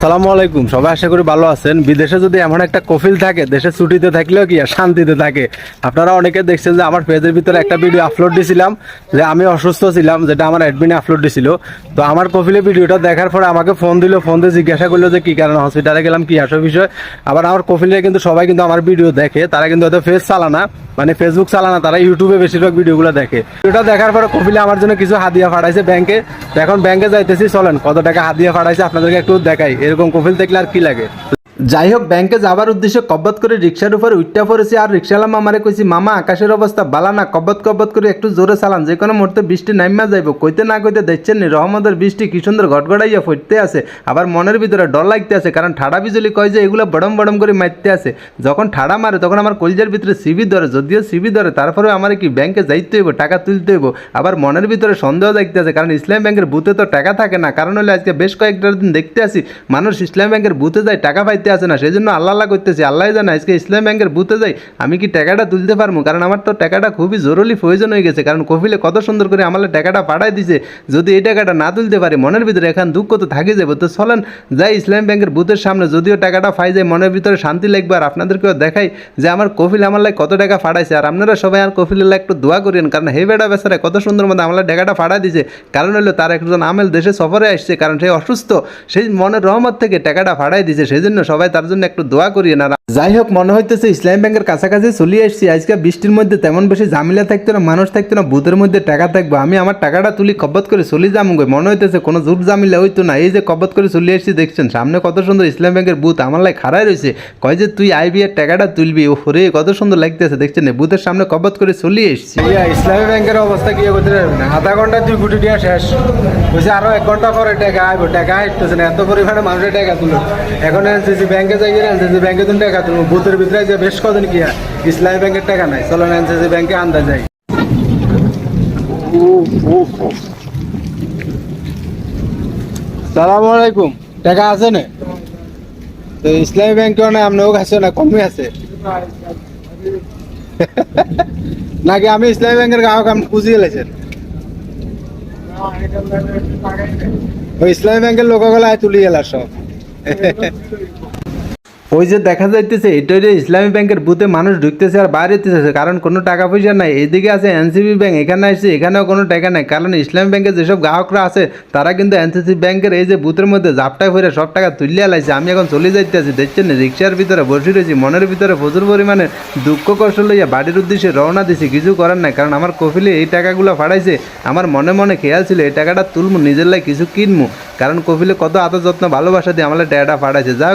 সালামু আলাইকুম। সবাই আশা করি ভালো আছেন। বিদেশে যদি এমন একটা কফিল থাকে, দেশে ছুটিতে থাকলেও কি আর শান্তিতে থাকে। আপনারা অনেকে দেখছেন যে আমার পেজের ভিতরে একটা ভিডিও আপলোড দিয়েছিলাম যে আমি অসুস্থ ছিলাম, যেটা আমার অ্যাডমিনে আপলোড দিছিল। তো আমার কফিলে ভিডিওটা দেখার পরে আমাকে ফোন দিল, ফোন দিয়ে জিজ্ঞাসা করলো যে কি কারণে হসপিটালে গেলাম, কি আসল বিষয়। আবার আমার কফিলে কিন্তু সবাই কিন্তু আমার ভিডিও দেখে, তারা কিন্তু হয়তো ফেস চালানা, মানে ফেসবুক চালানা, তারা ইউটিউবে বেশিরভাগ ভিডিওগুলো দেখে। ভিডিওটা দেখার পরে কফিলে আমার জন্য কিছু হাদিয়া পাঠাইছে ব্যাংকে। তো এখন ব্যাংকে যাইতেছি, চলেন কত টাকা হাদিয়া পাঠাইছে আপনাদেরকে একটু দেখাই। এরকম কফিল দেখলে আর কি লাগে। যাই হোক, ব্যাংকে যাবার উদ্দেশ্যে কব্বত করে রিক্সার উপরে উঠতে পড়েছি। আর রিক্সাওয়ালা মামারে কইছি, মামা আকাশের অবস্থা বালা না, কব্বত করে একটু জোরে চালান, যে কোনো মুহূর্তে বৃষ্টি নাইমা যাইব। কইতে না কইতে দেখছেন নি রহমতের বৃষ্টি কি সুন্দর গটগড়াইয়া ফুটতে আছে। আবার মনের ভিতরে ডর লাগতে আছে, কারণ ঠাডা বিজলি কয় যে এগুলো বড়ম বড়ম করে মারতে আছে। যখন ঠাডা মারে তখন আমার কলজার ভিতরে সিবি ধরে, যদিও সিবি ধরে তারপরেও আমার কি ব্যাংকে যাইতে হইব, টাকা তুলতে হইব। আবার মনের ভিতরে সন্দেহ দেখতে আছে, কারণ ইসলাম ব্যাংকের বুথে তো টাকা থাকে না। কারণ হলে আজকে বেশ কয়েকটা দিন দেখতে আসি মানুষ ইসলাম ব্যাংকের বুথে যায় টাকা পাইতে আসে না। সেই জন্য আল্লাহ করতেছি, আল্লাহ জানে আজকে ইসলাম ব্যাংকের বুথে যাই আমি কি টাকাটা তুলতে পারবো। কারণ আমার তো টাকাটা খুবই জরুরি প্রয়োজন হয়ে গেছে, কারণ কফিলে কত সুন্দর করে আমার টাকাটা পাঠাই দিছে। যদি এই টাকাটা না তুলতে পারি মনের ভিতরে এখন দুঃখ তো থাকি যাবো। তো চলেন যাই ইসলাম ব্যাংকের বুথের সামনে, যদিও টাকাটা পাই যায় মনের ভিতরে শান্তি লাগবে। আর আপনাদেরকেও দেখাই যে আমার কফিল আমার লাগে কত টাকা পাঠাইছে। আর আপনারা সবাই আর কফিলের লাগে একটু দোয়া করেন, কারণ হে বেটা বেচারা কত সুন্দর মতো আমার টাকাটা পাঠাই দিছে। কারণ হলো তার একজন আমেল দেশে সফরে আসছে, কারণ সে অসুস্থ, সেই মনের রহমত থেকে টাকাটা পাঠাই দিছে। সেই জন্য সবাই তার জন্য একটু দোয়া করিয়ে না। যাই হোক, মনে হইতেছে ইসলাম ব্যাংকের কাছাকাছি চলে আসছি। আজকে বৃষ্টির মধ্যে তেমন বেশি ঝামেলা থাকতো না, মানুষ থাকতো না, বুথের মধ্যে টাকা থাকবো। আমি আমার টাকাটা তুলি কব্বত করে চলে যাবো। মনে হইতেছে কোনো জুট ঝামেলা হইতো না। এই যে কব্বত করে চলে আসছি, দেখছেন সামনে কত সুন্দর ইসলাম ব্যাংকের বুথ আমার লাই খাড়াই রয়েছে। কয় যে তুই আইবি আর টাকাটা তুলবি। ও রে কত সুন্দর লাগতেছে, দেখছেন বুথের সামনে কব্বত করে চলে এসছি। ইসলামী ব্যাংকের অবস্থা কি করতে পারবে না, আধা ঘন্টা 2 কোটি টাকা শেষ বলছে, আরো 1 ঘন্টা পরে টাকা আইব। টাকা আসতেছে না, এত পরিমাণে মানুষের টাকা তুলো। এখন এনসিসি ব্যাংকে যাই, এনসিসি ব্যাংকে তুমি টাকা তুলবো। বুথের ভিতরে যে বেশ কদিন কি ইসলামী ব্যাংকের টাকা নাই, চলো এনসিসি ব্যাংকে আন্দা যায়। সালাম আলাইকুম। টাকা আছে না? তো ইসলামী ব্যাংকে না আপনিও আছে না, কমই আছে নাকি আমি ইসলামী ব্যাংকের গ্রাহক, আপনি বুঝিয়ে গেলেছেন? ওই ইসলামী ব্যাংকের লোকগুলো তুলি গেল সব। ওই যে দেখা যাইতেছে এটাই যে ইসলামী ব্যাংকের বুথে মানুষ ঢুকতেছে আর বাইরে যেতেছে, কারণ কোনো টাকা পয়সা নাই। এইদিকে আছে এনসিবি ব্যাংক, এখানে আসছে, এখানেও কোনো টাকা নাই। কারণ ইসলামী ব্যাংকের যেসব গ্রাহকরা আছে তারা কিন্তু এনসিসি ব্যাংকের এই যে বুথের মধ্যে জাপটায় ভরে সব টাকা তুলিয়ে লাইছে। আমি এখন চলে যাইতেছি, দেখছেন রিক্সার ভিতরে বসে রয়েছি, মনের ভিতরে প্রচুর পরিমাণে দুঃখ কষ্ট লইয়া বাড়ির উদ্দেশ্যে রওনা দিছি। কিছু করার নাই, কারণ আমার কফিলে এই টাকাগুলো ফাড়াইছে। আমার মনে মনে খেয়াল ছিল এই টাকাটা তুলবো, নিজের লাই কিছু কিনবো, কারণ কফিলে কত আদর যত্ন ভালোবাসা দিয়ে আমার টাকাটা ফাড়াইছে। যা